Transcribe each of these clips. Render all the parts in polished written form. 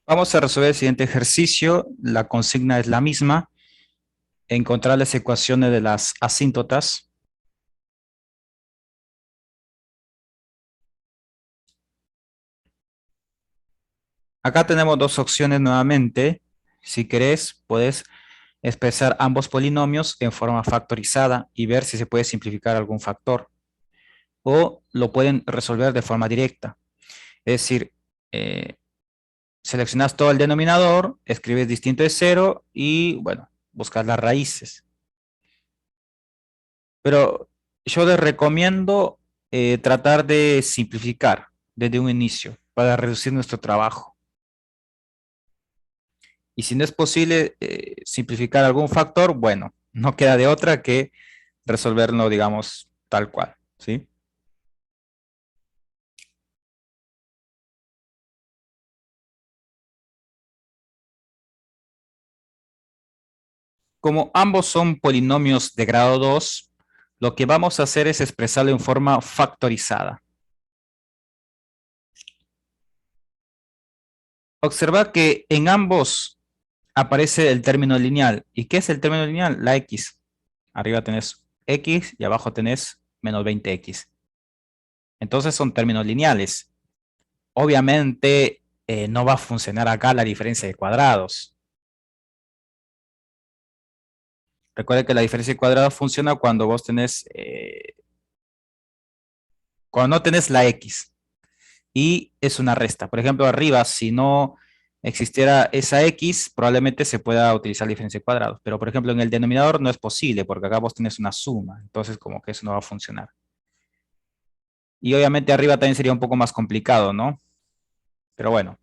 Vamos a resolver el siguiente ejercicio. La consigna es la misma. Encontrar las ecuaciones de las asíntotas. Acá tenemos dos opciones nuevamente. Si querés, puedes expresar ambos polinomios en forma factorizada y ver si se puede simplificar algún factor. O lo pueden resolver de forma directa. Es decir, eh, seleccionas todo el denominador, escribes distinto de cero y, bueno, buscas las raíces. Pero yo les recomiendo tratar de simplificar desde un inicio para reducir nuestro trabajo. Y si no es posible simplificar algún factor, bueno, no queda de otra que resolverlo, digamos, tal cual, ¿sí? Como ambos son polinomios de grado 2, lo que vamos a hacer es expresarlo en forma factorizada. Observa que en ambos aparece el término lineal. ¿Y qué es el término lineal? La x. Arriba tenés x y abajo tenés menos 20x. Entonces son términos lineales. Obviamente no va a funcionar acá la diferencia de cuadrados. Recuerda que la diferencia de cuadrados funciona cuando vos tenés, cuando no tenés la x y es una resta. Por ejemplo, arriba, si no existiera esa x, probablemente se pueda utilizar la diferencia de cuadrados. Pero, por ejemplo, en el denominador no es posible porque acá vos tenés una suma. Entonces, como que eso no va a funcionar. Y obviamente arriba también sería un poco más complicado, ¿no? Pero bueno,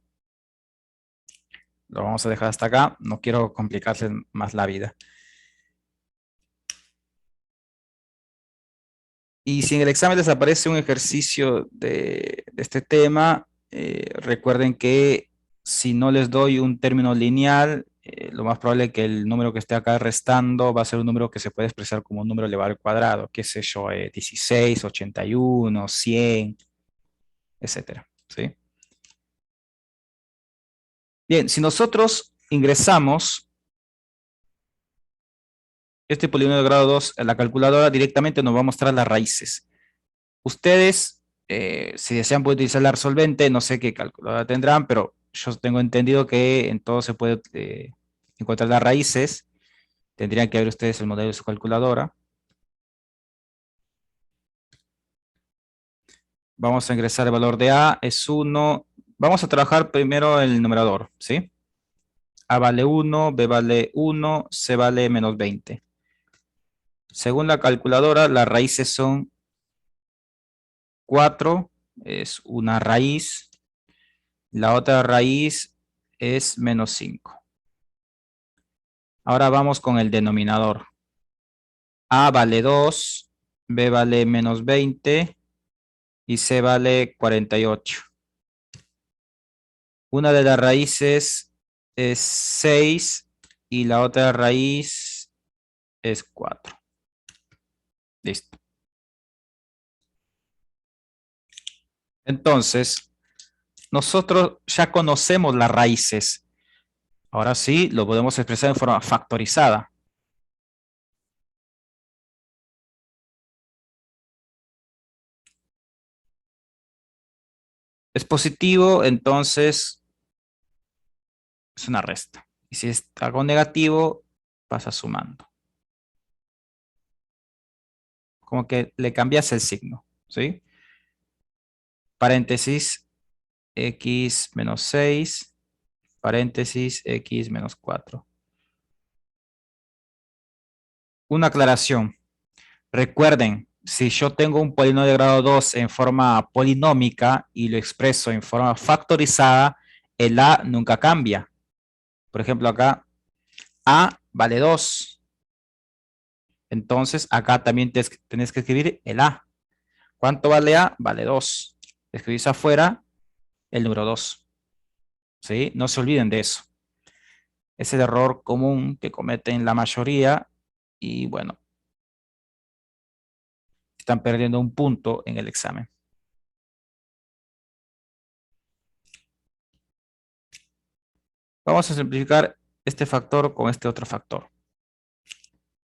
lo vamos a dejar hasta acá. No quiero complicarse más la vida. Y si en el examen les aparece un ejercicio de este tema, recuerden que si no les doy un término lineal, lo más probable es que el número que esté acá restando va a ser un número que se puede expresar como un número elevado al cuadrado, qué sé yo, 16, 81, 100, etcétera, ¿sí? Bien, si nosotros ingresamos este polinomio de grado 2 en la calculadora, directamente nos va a mostrar las raíces. Ustedes, si desean, pueden utilizar la resolvente, no sé qué calculadora tendrán, pero yo tengo entendido que en todo se puede encontrar las raíces. Tendrían que ver ustedes el modelo de su calculadora. Vamos a ingresar el valor de A, es 1. Vamos a trabajar primero el numerador, ¿sí? A vale 1, B vale 1, C vale menos 20. Según la calculadora, las raíces son 4, es una raíz. La otra raíz es menos 5. Ahora vamos con el denominador. A vale 2, B vale menos 20 y C vale 48. Una de las raíces es 6 y la otra raíz es 4. Listo. Entonces, nosotros ya conocemos las raíces. Ahora sí, lo podemos expresar en forma factorizada. Es positivo, entonces es una resta. Y si es algo negativo, pasa sumando. Como que le cambias el signo, ¿sí? Paréntesis, x menos 6, paréntesis, x menos 4. Una aclaración. Recuerden, si yo tengo un polinomio de grado 2 en forma polinómica y lo expreso en forma factorizada, el a nunca cambia. Por ejemplo, acá a vale 2. Entonces, acá también tenés que escribir el a. ¿Cuánto vale a? Vale 2. Escribís afuera el número 2. ¿Sí? No se olviden de eso. Es el error común que cometen la mayoría y bueno, están perdiendo un punto en el examen. Vamos a simplificar este factor con este otro factor.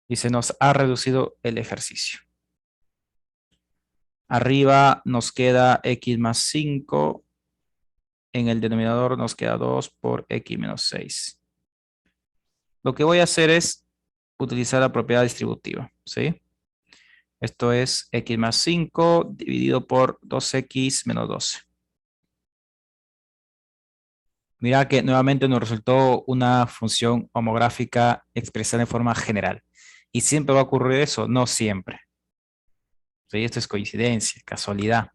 Y se nos ha reducido el ejercicio. Arriba nos queda x más 5. En el denominador nos queda 2 por x menos 6. Lo que voy a hacer es utilizar la propiedad distributiva, ¿sí? Esto es x más 5 dividido por 2x menos 12. Mira que nuevamente nos resultó una función homográfica expresada en forma general. ¿Y siempre va a ocurrir eso? No siempre. ¿Sí? Esto es coincidencia, casualidad.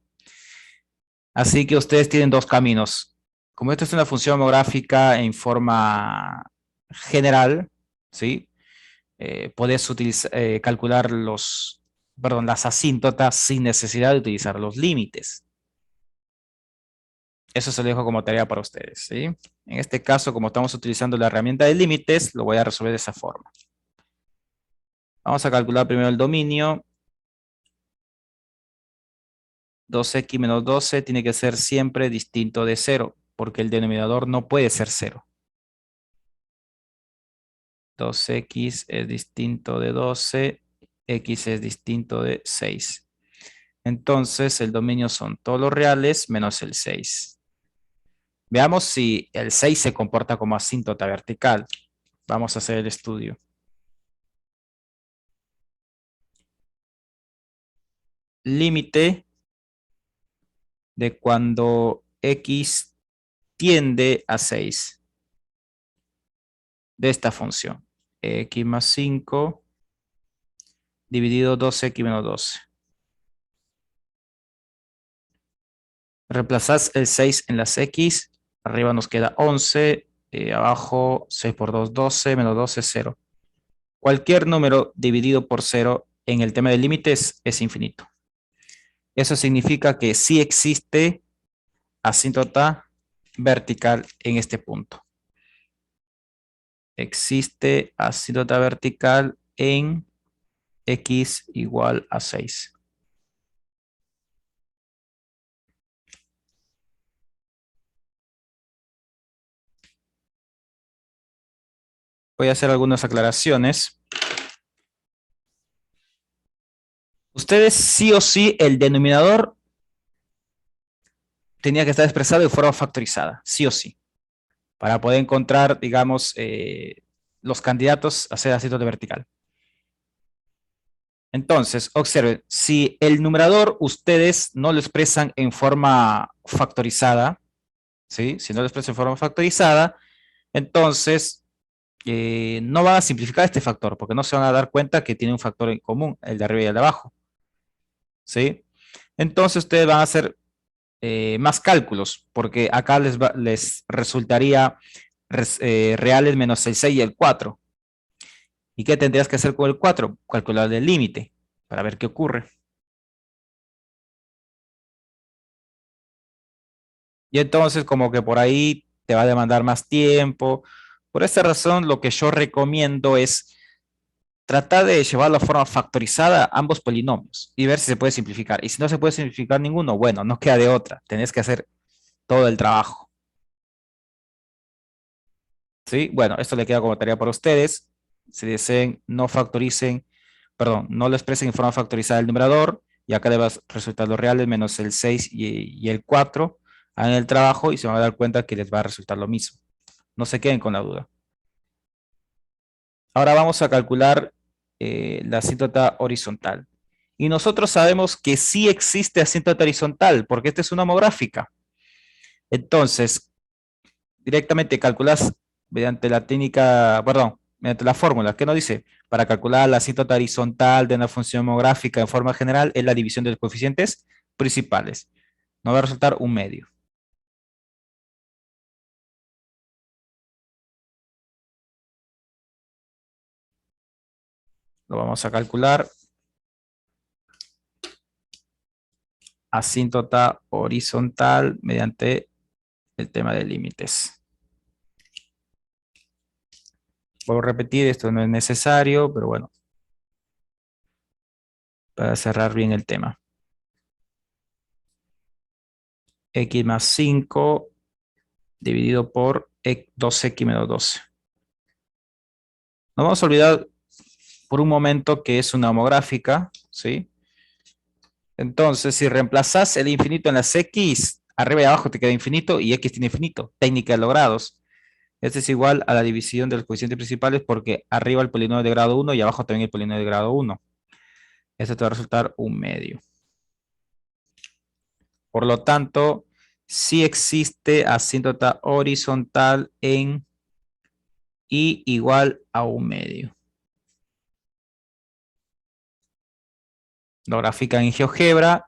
Así que ustedes tienen dos caminos. Como esto es una función homográfica en forma general, ¿sí? Puedes calcular las asíntotas sin necesidad de utilizar los límites. Eso se lo dejo como tarea para ustedes, ¿sí? En este caso, como estamos utilizando la herramienta de límites, lo voy a resolver de esa forma. Vamos a calcular primero el dominio. 2x menos 12 tiene que ser siempre distinto de 0, porque el denominador no puede ser 0. 2x es distinto de 12, x es distinto de 6. Entonces, el dominio son todos los reales menos el 6. Veamos si el 6 se comporta como asíntota vertical. Vamos a hacer el estudio. Límite de cuando x tiende a 6 de esta función. X más 5 dividido 2x menos 12. Reemplazás el 6 en las x. Arriba nos queda 11. Abajo 6 por 2, 12. Menos 12, 0. Cualquier número dividido por 0 en el tema de límites es infinito. Eso significa que sí existe asíntota vertical en este punto. Existe asíntota vertical en x igual a 6. Voy a hacer algunas aclaraciones. Ustedes sí o sí el denominador tenía que estar expresado de forma factorizada, sí o sí, para poder encontrar, digamos, los candidatos a ser asíntota vertical. Entonces, observen, si el numerador ustedes no lo expresan en forma factorizada, ¿sí? Si no lo expresan en forma factorizada, entonces no van a simplificar este factor, porque no se van a dar cuenta que tiene un factor en común, el de arriba y el de abajo, ¿sí? Entonces ustedes van a hacer más cálculos, porque acá les resultaría reales menos el 6 y el 4. ¿Y qué tendrías que hacer con el 4? Calcular el límite para ver qué ocurre. Y entonces como que por ahí te va a demandar más tiempo. Por esta razón, lo que yo recomiendo es tratar de llevarlo a forma factorizada ambos polinomios y ver si se puede simplificar. Y si no se puede simplificar ninguno, bueno, no queda de otra. Tenés que hacer todo el trabajo. ¿Sí? Bueno, esto le queda como tarea para ustedes. Si desean, no factoricen, perdón, no lo expresen en forma factorizada el numerador, y acá le va a resultar los reales menos el 6 y el 4. Hagan el trabajo y se van a dar cuenta que les va a resultar lo mismo. No se queden con la duda. Ahora vamos a calcular la asíntota horizontal. Y nosotros sabemos que sí existe asíntota horizontal, porque esta es una homográfica. Entonces, directamente calculas mediante la técnica, perdón, mediante la fórmula, ¿qué nos dice? Para calcular la asíntota horizontal de una función homográfica en forma general es la división de los coeficientes principales. Nos va a resultar un medio. Lo vamos a calcular. Asíntota horizontal mediante el tema de límites. Vuelvo a repetir, esto no es necesario, pero bueno, para cerrar bien el tema. X más 5 dividido por 2x menos 12. No vamos a olvidar por un momento que es una homográfica, ¿sí? Entonces, si reemplazas el infinito en las x, arriba y abajo te queda infinito y x tiene infinito. Técnica de los grados. Este es igual a la división de los coeficientes principales porque arriba el polinomio de grado 1 y abajo también el polinomio de grado 1. Esto te va a resultar un medio. Por lo tanto, sí existe asíntota horizontal en y igual a un medio. Lo grafican en GeoGebra,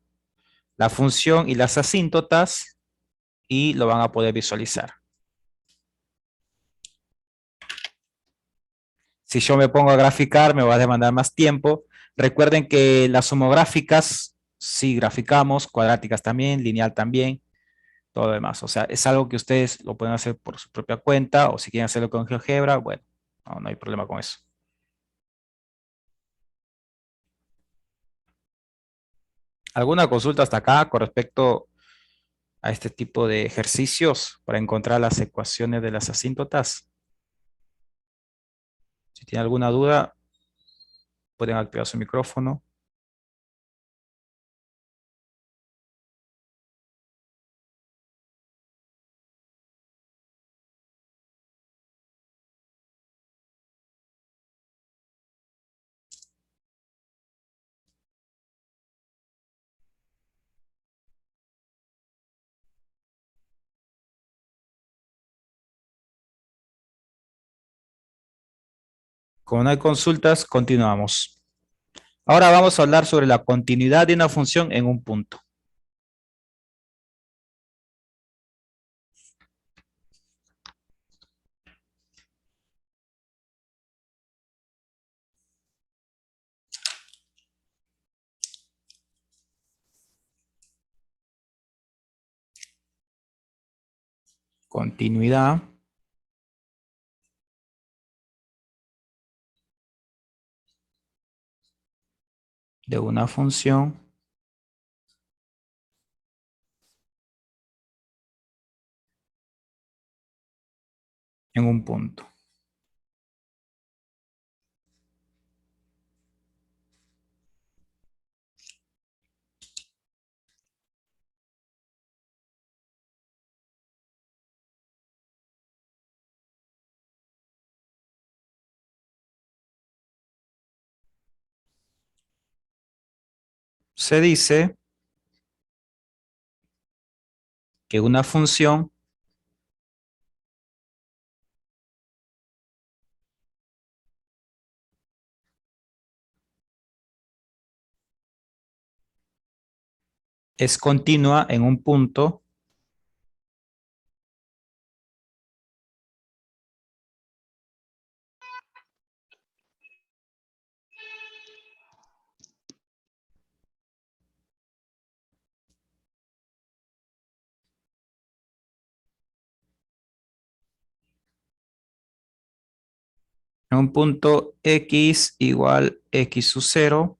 la función y las asíntotas y lo van a poder visualizar. Si yo me pongo a graficar, me va a demandar más tiempo. Recuerden que las homográficas, sí graficamos, cuadráticas también, lineal también, todo lo demás. O sea, es algo que ustedes lo pueden hacer por su propia cuenta o si quieren hacerlo con GeoGebra, bueno, no hay problema con eso. ¿Alguna consulta hasta acá con respecto a este tipo de ejercicios para encontrar las ecuaciones de las asíntotas? Si tienen alguna duda, pueden activar su micrófono. Como no hay consultas, continuamos. Ahora vamos a hablar sobre la continuidad de una función en un punto. Continuidad de una función en un punto. Se dice que una función es continua en un punto x igual x sub 0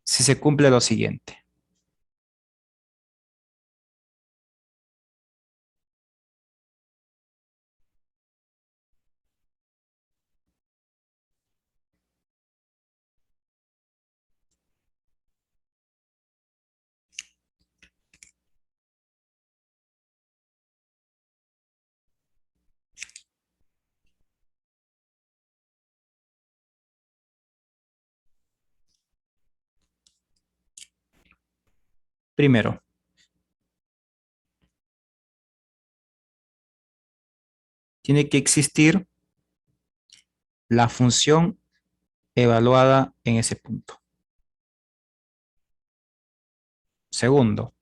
si se cumple lo siguiente. Primero, tiene que existir la función evaluada en ese punto. Segundo,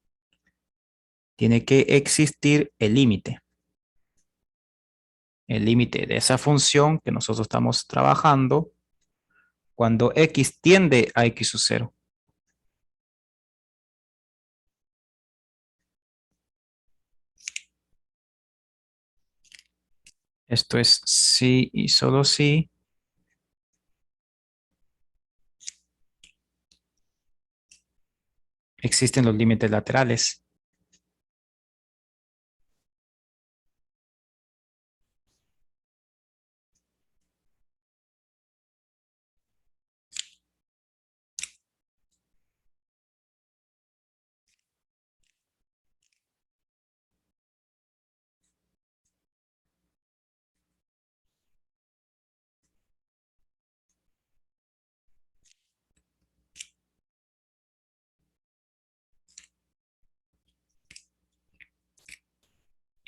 tiene que existir el límite de esa función que nosotros estamos trabajando cuando x tiende a x sub 0. Esto es si y solo si existen los límites laterales.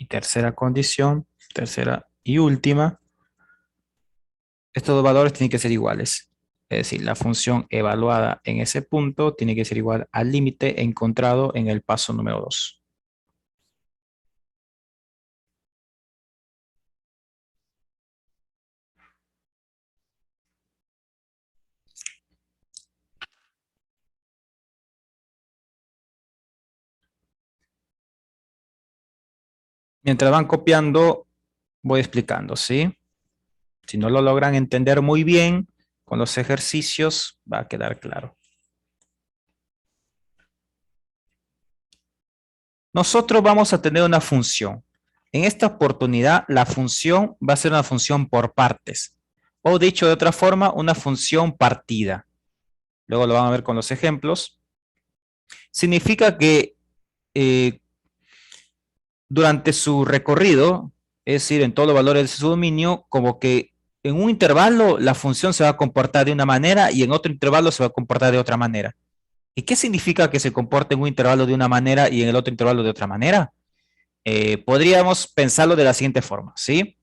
Y tercera condición, tercera y última, estos dos valores tienen que ser iguales. Es decir, la función evaluada en ese punto tiene que ser igual al límite encontrado en el paso número 2. Mientras van copiando, voy explicando, ¿sí? Si no lo logran entender muy bien, con los ejercicios va a quedar claro. Nosotros vamos a tener una función. En esta oportunidad, la función va a ser una función por partes. O dicho de otra forma, una función partida. Luego lo van a ver con los ejemplos. Significa que eh, durante su recorrido, es decir, en todos los valores de su dominio, como que en un intervalo la función se va a comportar de una manera y en otro intervalo se va a comportar de otra manera. ¿Y qué significa que se comporte en un intervalo de una manera y en el otro intervalo de otra manera? Podríamos pensarlo de la siguiente forma, ¿sí?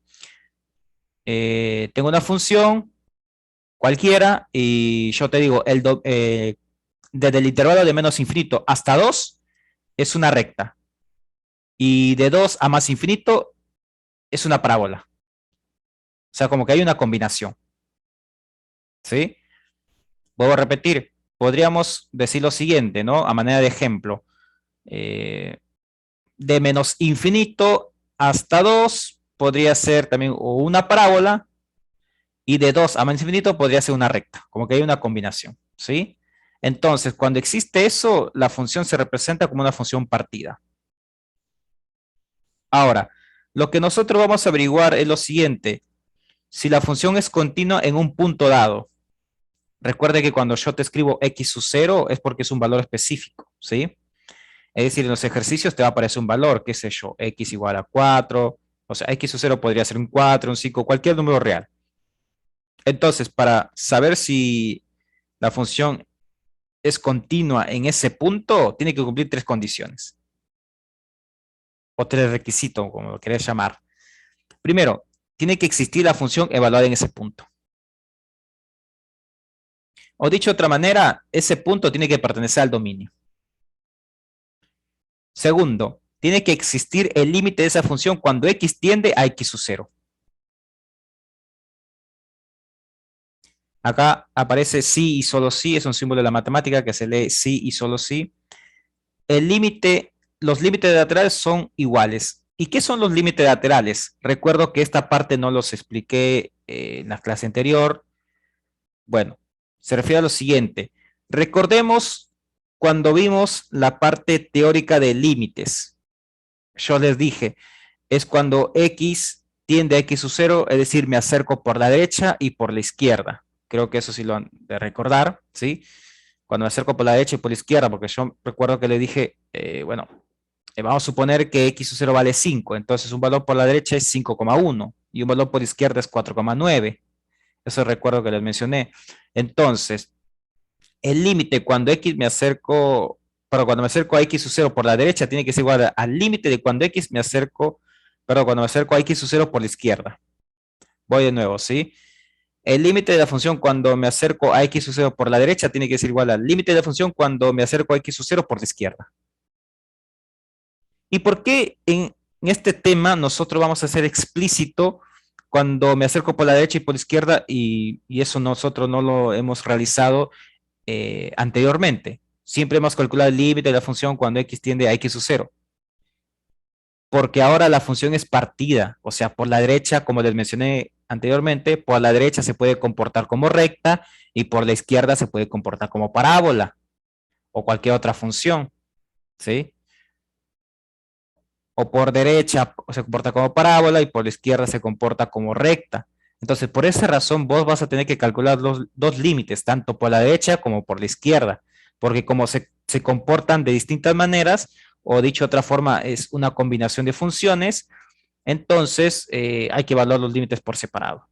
Tengo una función cualquiera y yo te digo, desde el intervalo de menos infinito hasta 2 es una recta y de 2 a más infinito es una parábola. O sea, como que hay una combinación, ¿sí? Vuelvo a repetir, podríamos decir lo siguiente, ¿no? A manera de ejemplo. Eh, de menos infinito hasta 2 podría ser también o una parábola y de 2 a menos infinito podría ser una recta, como que hay una combinación, ¿sí? Entonces, cuando existe eso, la función se representa como una función partida. Ahora, lo que nosotros vamos a averiguar es lo siguiente. Si la función es continua en un punto dado, recuerde que cuando yo te escribo x sub 0 es porque es un valor específico, ¿sí? Es decir, en los ejercicios te va a aparecer un valor, qué sé yo, x igual a 4, o sea, x sub 0 podría ser un 4, un 5, cualquier número real. Entonces, para saber si la función es continua en ese punto, tiene que cumplir tres condiciones, o tres requisitos, como lo querés llamar. Primero, tiene que existir la función evaluada en ese punto. O dicho de otra manera, ese punto tiene que pertenecer al dominio. Segundo, tiene que existir el límite de esa función cuando x tiende a x sub 0. Acá aparece sí y solo sí, es un símbolo de la matemática que se lee sí y solo sí. El límite, los límites laterales son iguales. ¿Y qué son los límites laterales? Recuerdo que esta parte no los expliqué en la clase anterior. Bueno, se refiere a lo siguiente. Recordemos cuando vimos la parte teórica de límites. Yo les dije, es cuando x tiende a x sub 0, es decir, me acerco por la derecha y por la izquierda. Creo que eso sí lo han de recordar, ¿sí? Cuando me acerco por la derecha y por la izquierda, porque yo recuerdo que le dije, bueno, vamos a suponer que x sub 0 vale 5, entonces un valor por la derecha es 5,1 y un valor por la izquierda es 4,9. Eso recuerdo que les mencioné. Entonces, el límite cuando x me acerco, pero cuando me acerco a x sub 0 por la derecha tiene que ser igual al límite de cuando x me acerco, pero cuando me acerco a x sub 0 por la izquierda. Voy de nuevo, ¿sí? El límite de la función cuando me acerco a x sub 0 por la derecha tiene que ser igual al límite de la función cuando me acerco a x sub 0 por la izquierda. ¿Y por qué en este tema nosotros vamos a hacer explícito cuando me acerco por la derecha y por la izquierda y eso nosotros no lo hemos realizado anteriormente? Siempre hemos calculado el límite de la función cuando x tiende a x sub 0. Porque ahora la función es partida, o sea, por la derecha, como les mencioné anteriormente, por la derecha se puede comportar como recta y por la izquierda se puede comportar como parábola o cualquier otra función, ¿sí? O por derecha se comporta como parábola y por la izquierda se comporta como recta. Entonces, por esa razón, vos vas a tener que calcular los dos límites, tanto por la derecha como por la izquierda, porque como se comportan de distintas maneras, o dicho de otra forma, es una combinación de funciones, entonces hay que evaluar los límites por separado.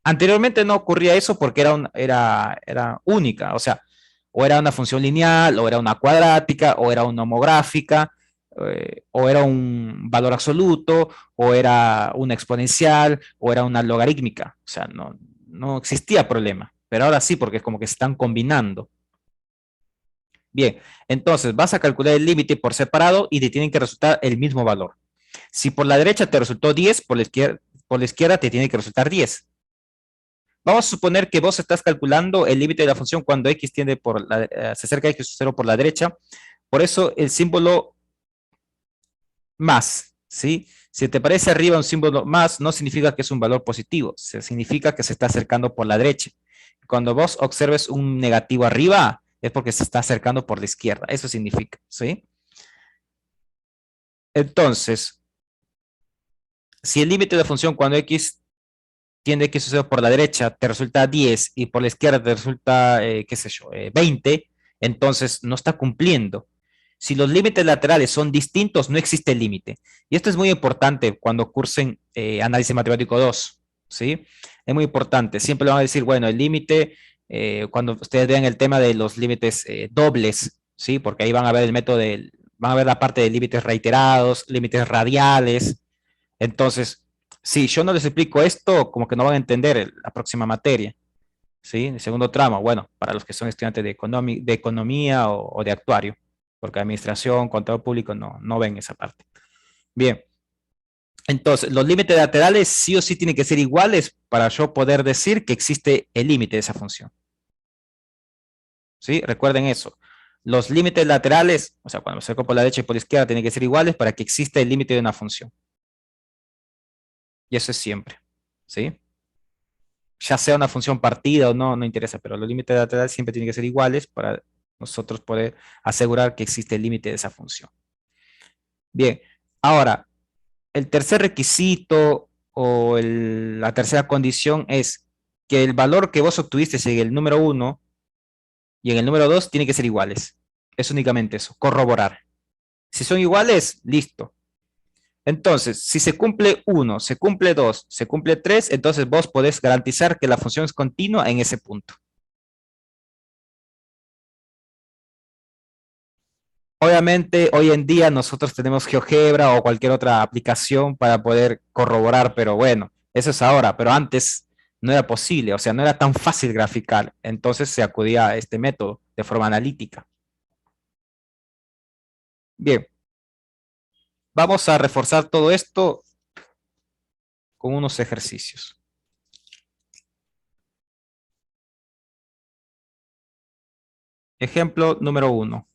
Anteriormente no ocurría eso porque era única, o sea, o era una función lineal, o era una cuadrática, o era una homográfica, o era un valor absoluto, o era una exponencial, o era una logarítmica. O sea, no existía problema. Pero ahora sí, porque es como que se están combinando. Bien, entonces vas a calcular el límite por separado y te tienen que resultar el mismo valor. Si por la derecha te resultó 10, por la izquierda te tiene que resultar 10. Vamos a suponer que vos estás calculando el límite de la función cuando x se acerca a x0 por la derecha. Por eso el símbolo más, ¿sí? Si te parece arriba un símbolo más, no significa que es un valor positivo, significa que se está acercando por la derecha. Cuando vos observes un negativo arriba, es porque se está acercando por la izquierda. Eso significa, ¿sí? Entonces, si el límite de la función cuando x tiende a x0 por la derecha te resulta 10 y por la izquierda te resulta, qué sé yo, 20, entonces no está cumpliendo. Si los límites laterales son distintos, no existe límite. Y esto es muy importante cuando cursen análisis matemático 2, ¿sí? Es muy importante. Siempre le van a decir, bueno, el límite, cuando ustedes vean el tema de los límites dobles, ¿sí? Porque ahí van a ver el método van a ver la parte de límites reiterados, límites radiales. Entonces, si yo no les explico esto, como que no van a entender la próxima materia, ¿sí? El segundo tramo, bueno, para los que son estudiantes de economía o de actuario, porque administración, contador público no ven esa parte. Bien, entonces, los límites laterales sí o sí tienen que ser iguales para yo poder decir que existe el límite de esa función. ¿Sí? Recuerden eso. Los límites laterales, o sea, cuando me acerco por la derecha y por la izquierda, tienen que ser iguales para que exista el límite de una función. Y eso es siempre. ¿Sí? Ya sea una función partida o no interesa, pero los límites laterales siempre tienen que ser iguales para nosotros poder asegurar que existe el límite de esa función. Bien, ahora, el tercer requisito o la tercera condición es que el valor que vos obtuviste en el número 1 y en el número 2 tiene que ser iguales. Es únicamente eso, corroborar. Si son iguales, listo. Entonces, si se cumple 1, se cumple 2, se cumple 3, entonces vos podés garantizar que la función es continua en ese punto. Obviamente, hoy en día nosotros tenemos GeoGebra o cualquier otra aplicación para poder corroborar, pero bueno, eso es ahora, pero antes no era posible, o sea, no era tan fácil graficar, entonces se acudía a este método de forma analítica. Bien, vamos a reforzar todo esto con unos ejercicios. Ejemplo número 1.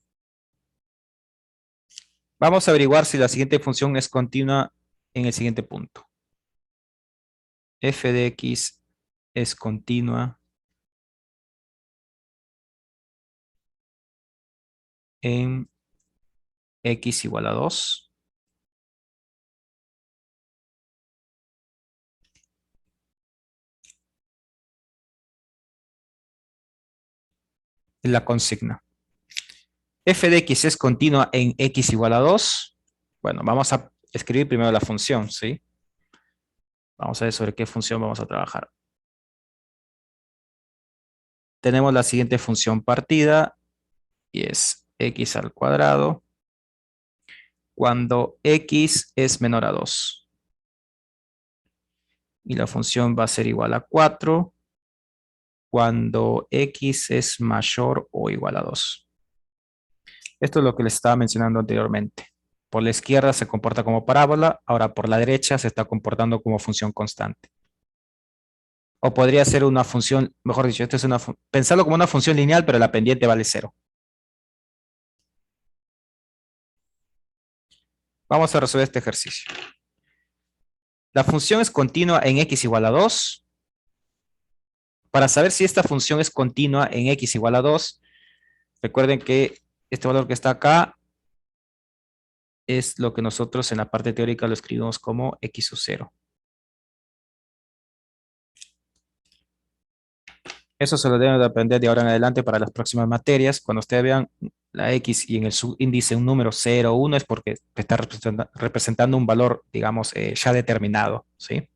Vamos a averiguar si la siguiente función es continua en el siguiente punto. F de x es continua en x igual a 2. La consigna. F de x es continua en x igual a 2. Bueno, vamos a escribir primero la función, ¿sí? Vamos a ver sobre qué función vamos a trabajar. Tenemos la siguiente función partida y es x al cuadrado cuando x es menor a 2. Y la función va a ser igual a 4 cuando x es mayor o igual a 2. Esto es lo que les estaba mencionando anteriormente. Por la izquierda se comporta como parábola, ahora por la derecha se está comportando como función constante. O podría ser una función, mejor dicho, pensarlo como una función lineal, pero la pendiente vale 0. Vamos a resolver este ejercicio. La función es continua en x igual a 2. Para saber si esta función es continua en x igual a 2, recuerden que este valor que está acá es lo que nosotros en la parte teórica lo escribimos como x sub 0. Eso se lo deben de aprender de ahora en adelante para las próximas materias. Cuando ustedes vean la X y en el subíndice un número 0 o 1 es porque está representando un valor, digamos, ya determinado, ¿sí?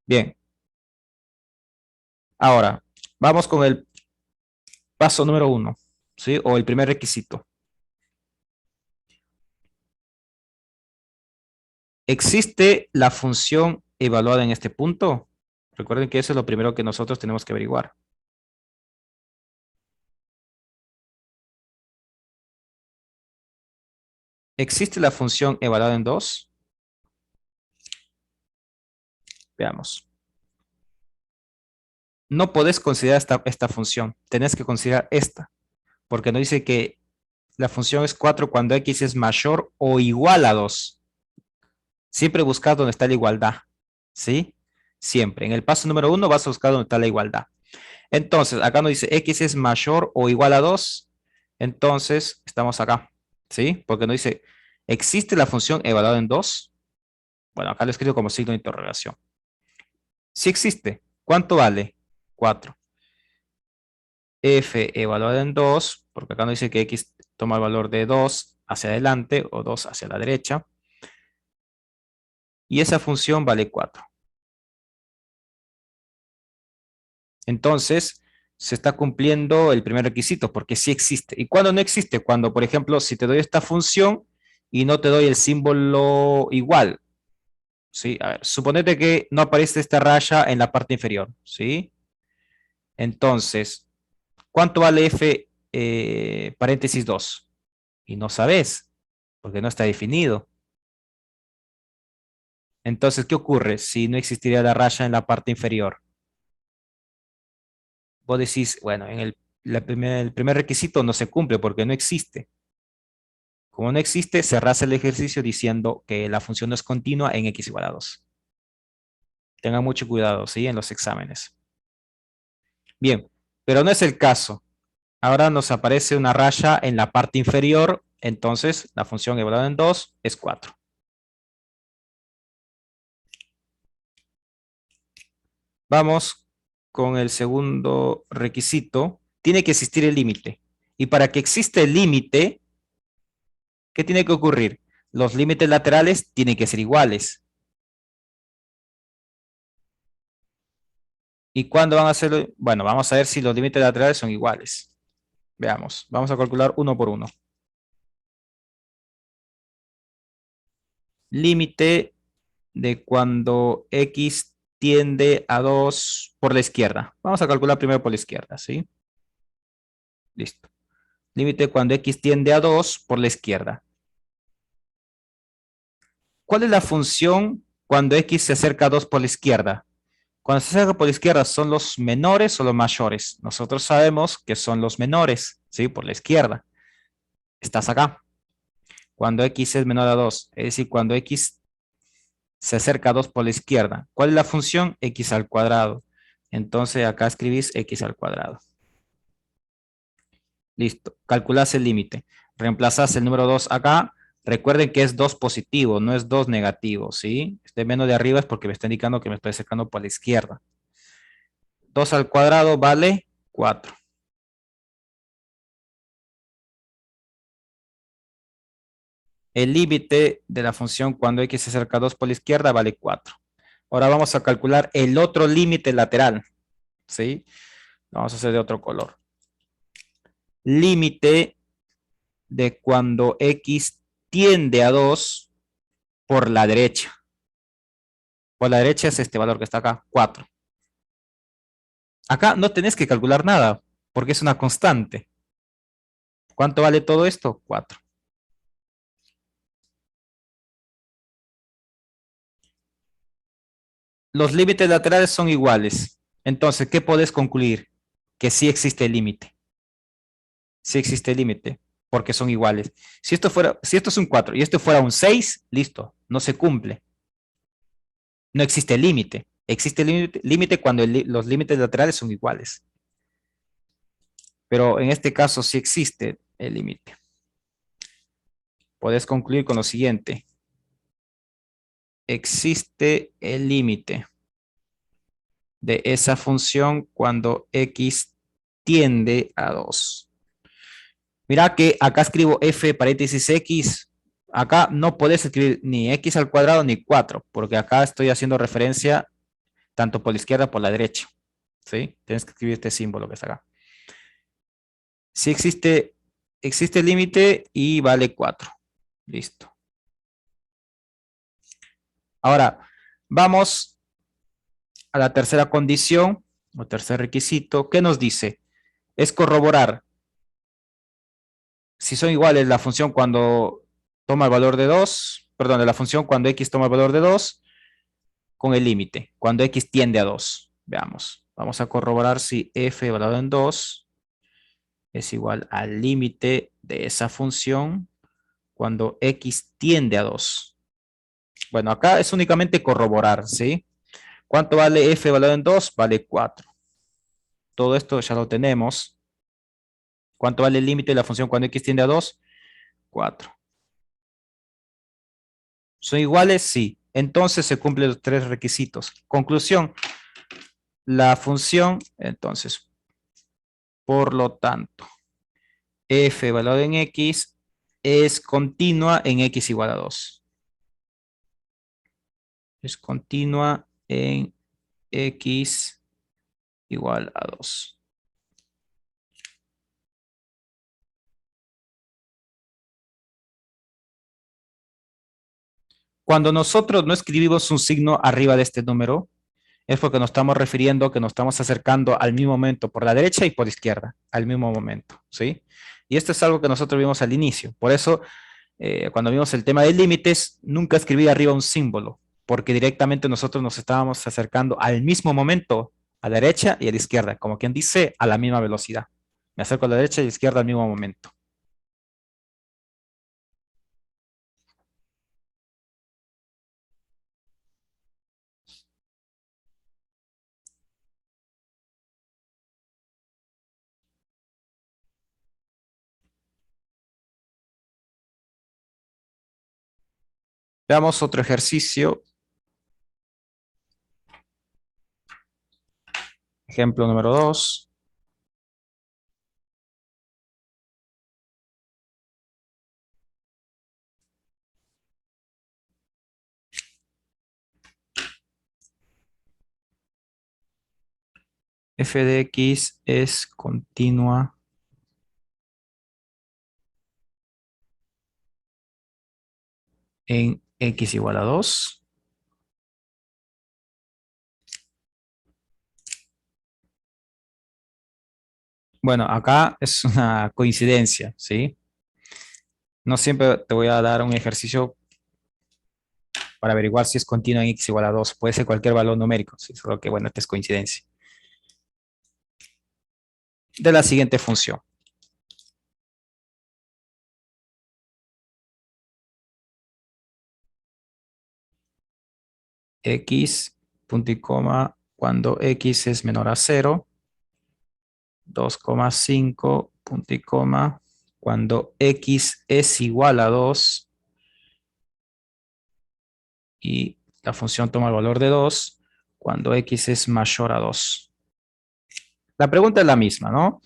Bien, ahora vamos con el paso número 1, ¿sí? O el primer requisito. ¿Existe la función evaluada en este punto? Recuerden que eso es lo primero que nosotros tenemos que averiguar. ¿Existe la función evaluada en 2? Veamos. No podés considerar esta función. Tenés que considerar esta. Porque no dice que la función es 4 cuando x es mayor o igual a 2. Siempre buscar donde está la igualdad. ¿Sí? Siempre. En el paso número 1 vas a buscar donde está la igualdad. Entonces, acá nos dice x es mayor o igual a 2. Entonces, estamos acá. ¿Sí? Porque nos dice, ¿existe la función evaluada en 2? Bueno, acá lo escribo como signo de interrogación. Sí existe. ¿Cuánto vale? 4. F evaluada en 2, porque acá nos dice que x toma el valor de 2 hacia adelante o 2 hacia la derecha. Y esa función vale 4. Entonces, se está cumpliendo el primer requisito, porque sí existe. ¿Y cuándo no existe? Cuando, por ejemplo, si te doy esta función y no te doy el símbolo igual. ¿Sí? A ver, suponete que no aparece esta raya en la parte inferior. ¿Sí? Entonces, ¿cuánto vale f paréntesis 2? Y no sabes, porque no está definido. Entonces, ¿qué ocurre si no existiría la raya en la parte inferior? Vos decís, bueno, el primer requisito no se cumple porque no existe. Como no existe, cerrás el ejercicio diciendo que la función no es continua en x igual a 2. Tengan mucho cuidado, ¿sí? En los exámenes. Bien, pero no es el caso. Ahora nos aparece una raya en la parte inferior, entonces la función evaluada en 2 es 4. Vamos con el segundo requisito. Tiene que existir el límite. Y para que exista el límite, ¿qué tiene que ocurrir? Los límites laterales tienen que ser iguales. ¿Y cuándo van a ser? Bueno, vamos a ver si los límites laterales son iguales. Veamos, vamos a calcular uno por uno. Límite de cuando x tiende a 2 por la izquierda. Vamos a calcular primero por la izquierda, ¿sí? Listo. Límite cuando x tiende a 2 por la izquierda. ¿Cuál es la función cuando x se acerca a 2 por la izquierda? Cuando se acerca por la izquierda, ¿son los menores o los mayores? Nosotros sabemos que son los menores, ¿sí? Por la izquierda. Estás acá. Cuando x es menor a 2, es decir, cuando x se acerca a 2 por la izquierda. ¿Cuál es la función? X al cuadrado. Entonces acá escribís x al cuadrado. Listo. Calculás el límite. Reemplazás el número 2 acá. Recuerden que es 2 positivo, no es 2 negativo, ¿sí? Este menos de arriba es porque me está indicando que me estoy acercando por la izquierda. 2 al cuadrado vale 4. El límite de la función cuando x se acerca a 2 por la izquierda vale 4. Ahora vamos a calcular el otro límite lateral, ¿sí? Vamos a hacer de otro color. Límite de cuando x tiende a 2 por la derecha. Por la derecha es este valor que está acá, 4. Acá no tenés que calcular nada, porque es una constante. ¿Cuánto vale todo esto? 4. Los límites laterales son iguales. Entonces, ¿qué podés concluir? Que sí existe el límite. Sí existe el límite, porque son iguales. Si esto es un 4 y esto fuera un 6, listo, no se cumple. No existe límite. Existe límite cuando los límites laterales son iguales. Pero en este caso sí existe el límite. Puedes concluir con lo siguiente. Existe el límite de esa función cuando x tiende a 2. Mira que acá escribo f paréntesis x. Acá no puedes escribir ni x al cuadrado ni 4, porque acá estoy haciendo referencia tanto por la izquierda como por la derecha. ¿Sí? Tienes que escribir este símbolo que está acá. Si existe el límite y vale 4. Listo. Ahora, vamos a la tercera condición o tercer requisito. ¿Qué nos dice? Es corroborar si son iguales la función cuando toma el valor de 2, perdón, de la función cuando x toma el valor de 2 con el límite, cuando x tiende a 2. Veamos, vamos a corroborar si f evaluado en 2 es igual al límite de esa función cuando x tiende a 2. Bueno, acá es únicamente corroborar, ¿sí? ¿Cuánto vale f evaluado en 2? Vale 4. Todo esto ya lo tenemos. ¿Cuánto vale el límite de la función cuando x tiende a 2? 4. ¿Son iguales? Sí. Entonces se cumplen los tres requisitos. Conclusión, la función, entonces, por lo tanto, f evaluado en x es continua en x igual a 2. Es continua en x igual a 2. Cuando nosotros no escribimos un signo arriba de este número, es porque nos estamos refiriendo que nos estamos acercando al mismo momento por la derecha y por izquierda, al mismo momento, ¿sí? Y esto es algo que nosotros vimos al inicio. Por eso, cuando vimos el tema de límites, nunca escribí arriba un símbolo, porque directamente nosotros nos estábamos acercando al mismo momento, a la derecha y a la izquierda, como quien dice, a la misma velocidad. Me acerco a la derecha y a la izquierda al mismo momento. Veamos otro ejercicio. Ejemplo número 2. F de x es continua en x igual a 2. Bueno, acá es una coincidencia, ¿sí? No siempre te voy a dar un ejercicio para averiguar si es continua en x igual a 2. Puede ser cualquier valor numérico, ¿sí? Solo que, bueno, esta es coincidencia. De la siguiente función. X, punto y coma, cuando x es menor a 0. 2,5, punto y coma, cuando x es igual a 2 y la función toma el valor de 2 cuando x es mayor a 2. La pregunta es la misma, ¿no?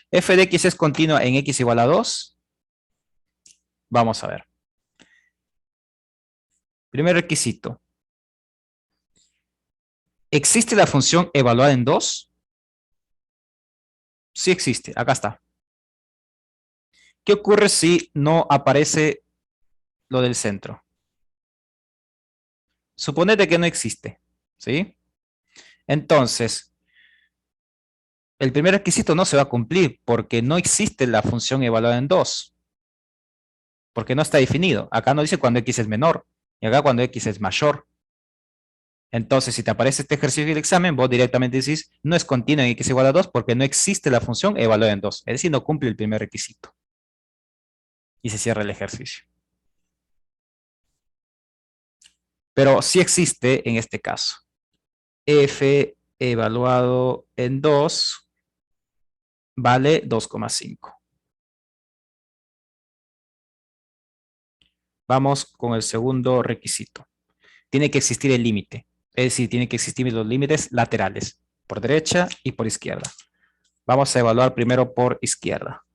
¿F de x es continua en x igual a 2? Vamos a ver. Primer requisito. ¿Existe la función evaluada en 2? Sí existe, acá está. ¿Qué ocurre si no aparece lo del centro? Suponete que no existe, ¿sí? Entonces, el primer requisito no se va a cumplir porque no existe la función evaluada en 2, porque no está definido. Acá no dice cuando x es menor y acá cuando x es mayor. Entonces, si te aparece este ejercicio del examen, vos directamente decís, no es continua en x igual a 2 porque no existe la función evaluada en 2. Es decir, no cumple el primer requisito. Y se cierra el ejercicio. Pero sí existe en este caso. F evaluado en 2 vale 2,5. Vamos con el segundo requisito. Tiene que existir el límite. Es decir, tiene que existir los límites laterales, por derecha y por izquierda. Vamos a evaluar primero por izquierda.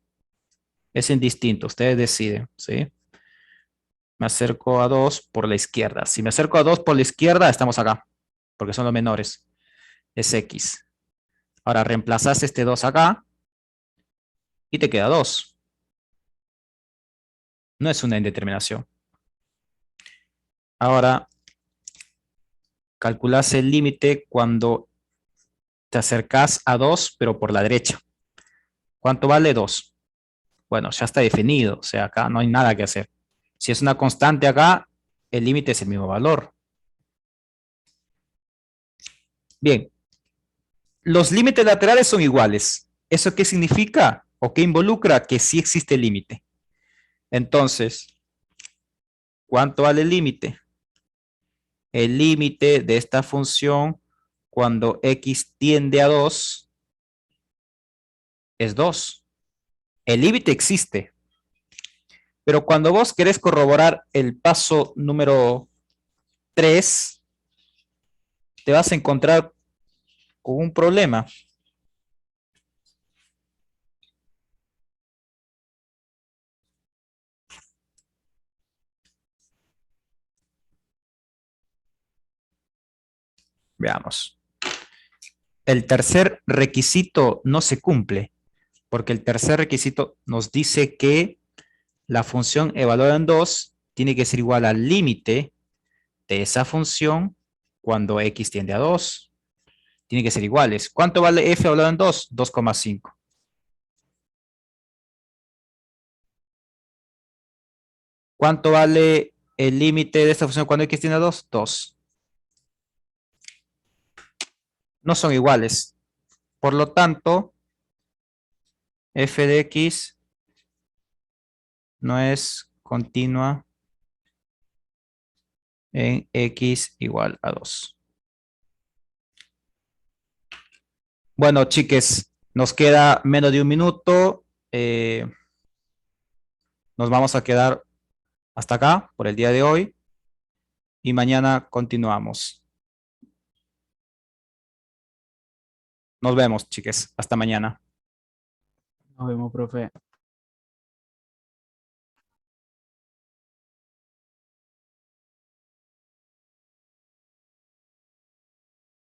Es indistinto, ustedes deciden, ¿sí? Me acerco a 2 por la izquierda. Si me acerco a 2 por la izquierda, estamos acá, porque son los menores. Es x. Ahora reemplazas este 2 acá y te queda 2. No es una indeterminación. Ahora calculas el límite cuando te acercas a 2, pero por la derecha. ¿Cuánto vale 2? Bueno, ya está definido, o sea, acá no hay nada que hacer. Si es una constante acá, el límite es el mismo valor. Bien, los límites laterales son iguales. ¿Eso qué significa o qué involucra? Que sí existe límite. Entonces, ¿cuánto vale el límite? El límite de esta función cuando x tiende a 2 es 2. El límite existe, pero cuando vos querés corroborar el paso número 3, te vas a encontrar con un problema. Veamos. El tercer requisito no se cumple, porque el tercer requisito nos dice que la función evaluada en 2 tiene que ser igual al límite de esa función cuando x tiende a 2. Tiene que ser iguales. ¿Cuánto vale f evaluado en 2? 2,5. ¿Cuánto vale el límite de esta función cuando x tiende a 2? 2. No son iguales. Por lo tanto, f de x no es continua en x igual a 2. Bueno, chiques, nos queda menos de un minuto. Nos vamos a quedar hasta acá por el día de hoy y mañana continuamos. Nos vemos, chiques. Hasta mañana. Nos vemos, profe.